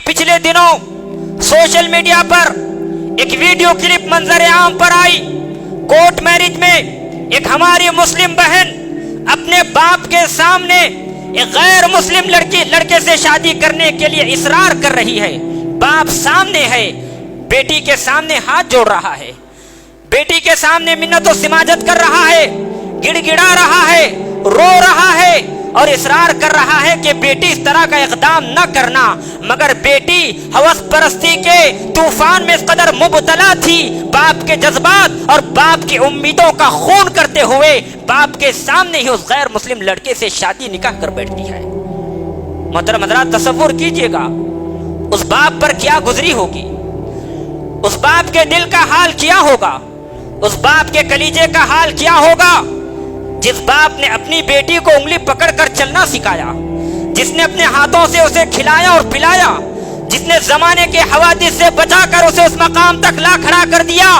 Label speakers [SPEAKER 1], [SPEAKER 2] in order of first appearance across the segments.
[SPEAKER 1] पिछले दिनों social media पर एक वीडियो क्लिप मंजर आम पर आई। कोर्ट मैरिज में एक हमारी मुस्लिम बहन अपने बाप के सामने एक गैर मुस्लिम लड़के से शादी करने के लिए इसरार कर रही है। बाप सामने है, बेटी के सामने हाथ जोड़ रहा है, बेटी के सामने मिन्नत और सिमाजत कर रहा है, गिड़गिड़ा रहा है, रो रहा है और इसरार कर रहा है कि बेटी इस तरह का इक़दाम न करना। मगर बेटी हवस परस्ती के तूफान में इस कदर मुबतला थी, बाप के जज्बात और बाप की उम्मीदों का खून करते हुए बाप के सामने ही उस गैर मुस्लिम लड़के से शादी निकाह कर बैठती है। मोहतरम हज़रात, तसव्वुर कीजिएगा उस बाप पर क्या गुजरी होगी, उस बाप के दिल का हाल क्या होगा, उस बाप के कलीजे का हाल क्या होगा जिस बाप ने अपनी बेटी को उंगली पकड़कर चलना सिखाया, जिसने अपने हाथों से उसे खिलाया और पिलाया, जिसने जमाने के हवादिस से बचाकर उसे उस मकाम तक ला खड़ा कर दिया।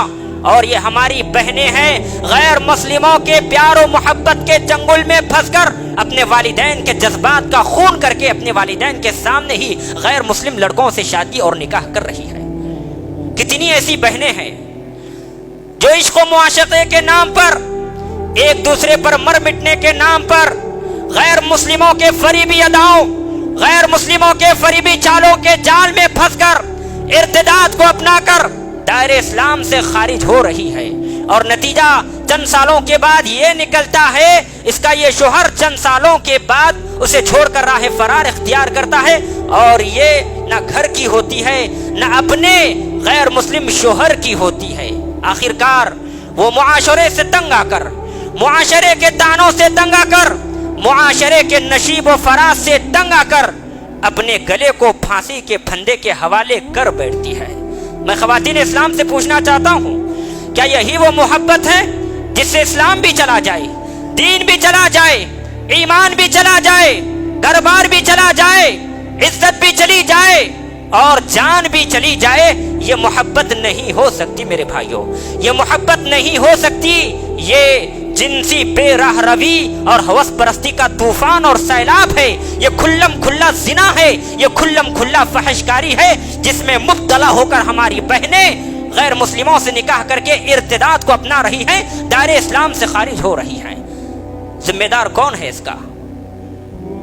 [SPEAKER 1] और ये हमारी बहनें हैं, गैर मुस्लिमों के प्यार और मोहब्बत के चंगुल में फंसकर अपने वालिदैन के जज्बात का खून करके अपने वालिदैन के सामने ही गैर मुस्लिम लड़कों से शादी और निकाह कर रही है। कितनी ऐसी बहनें हैं जो इश्क और मुआशक़े के नाम पर, एक दूसरे पर मर मिटने के नाम पर गैर मुस्लिमों के फरीबी अदाओं, गैर मुस्लिमों के फरीबी चालों के जाल में फंसकर इर्तिदाद को अपनाकर दायरे इस्लाम से खारिज हो रही है। और नतीजा चंद सालों के बाद ये निकलता है, इसका ये शोहर चंद सालों के बाद उसे छोड़कर राह फरार इख्तियार करता है और ये न घर की होती है न अपने गैर मुस्लिम शोहर की होती है। आखिरकार वो मुआशरे से तंग आकर, मुआशरे के तानों से तंग आकर, मुआशरे के नशीब व फराज से तंग आकर अपने गले को फांसी के फंदे के हवाले कर बैठती है। मैं ख़वातीन इस्लाम से पूछना चाहता हूँ, क्या यही वो मोहब्बत है जिससे इस्लाम भी चला जाए, दीन भी चला जाए, ईमान भी चला जाए, घर बार भी चला जाए, इज्जत भी चली जाए और जान भी चली जाए? ये मोहब्बत नहीं हो सकती मेरे भाइयों, ये मोहब्बत नहीं हो सकती। ये जिनसी बेराह रवी और हवस परस्ती का तूफान और सैलाब है, ये खुल्लम खुल्ला जिना है, ये खुल्लम खुल्ला फहशकारी है जिसमें मुब्तला होकर हमारी बहनें गैर मुस्लिमों से निकाह करके इर्तिदाद को अपना रही हैं, दायरे इस्लाम से खारिज हो रही हैं। जिम्मेदार कौन है इसका?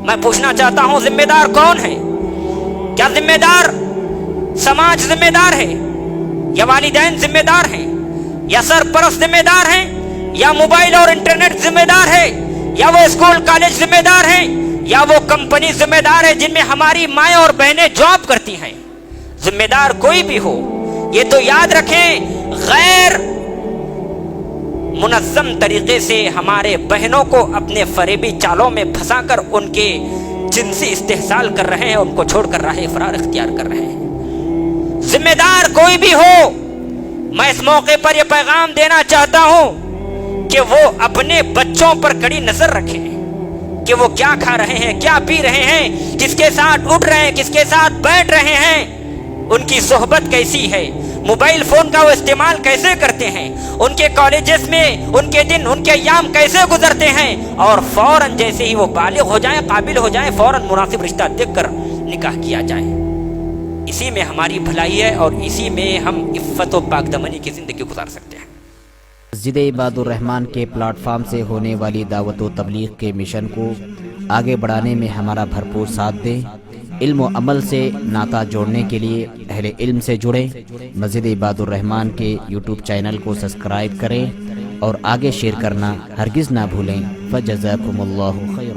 [SPEAKER 1] मैं पूछना चाहता हूं, जिम्मेदार कौन है? क्या जिम्मेदार समाज जिम्मेदार है, या वालिदैन जिम्मेदार हैं, या सरपरस्त जिम्मेदार हैं, या मोबाइल और इंटरनेट जिम्मेदार है, या वो स्कूल कॉलेज जिम्मेदार है, या वो कंपनी जिम्मेदार है जिनमें हमारी माएं और बहनें जॉब करती हैं? जिम्मेदार कोई भी हो, ये तो याद रखें, गैर मुनज़्ज़म तरीके से हमारे बहनों को अपने फरेबी चालों में फंसाकर उनके जिनसी इस्तेहसाल कर रहे हैं, उनको छोड़कर राह फरार इख्तियार कर रहे हैं। जिम्मेदार कोई भी हो, मैं इस मौके पर यह पैगाम देना चाहता हूं कि वो अपने बच्चों पर कड़ी नजर रखें कि वो क्या खा रहे हैं, क्या पी रहे हैं, किसके साथ उठ रहे हैं, किसके साथ बैठ रहे हैं, उनकी सोहबत कैसी है, मोबाइल फोन का वो इस्तेमाल कैसे करते हैं, उनके कॉलेजेस में उनके दिन, उनके अय्याम कैसे गुजरते हैं। और फौरन जैसे ही वो बालिग हो जाए, काबिल हो जाए, फौरन मुनासिब रिश्ता देखकर निकाह किया जाए। इसी में हमारी भलाई है और इसी में हम इफ़्फ़त व पाकदमनी की जिंदगी गुजार सकते हैं।
[SPEAKER 2] मस्जिद इबादुर रहमान के प्लेटफार्म से होने वाली दावत व तबलीग के मिशन को आगे बढ़ाने में हमारा भरपूर साथ दें। इल्म व अमल से नाता जोड़ने के लिए अहले इल्म से जुड़ें। मस्जिद इबादुर रहमान के यूट्यूब चैनल को सब्सक्राइब करें और आगे शेयर करना हरगिज़ ना भूलें। फजज़ाकुमुल्लाहु खैर।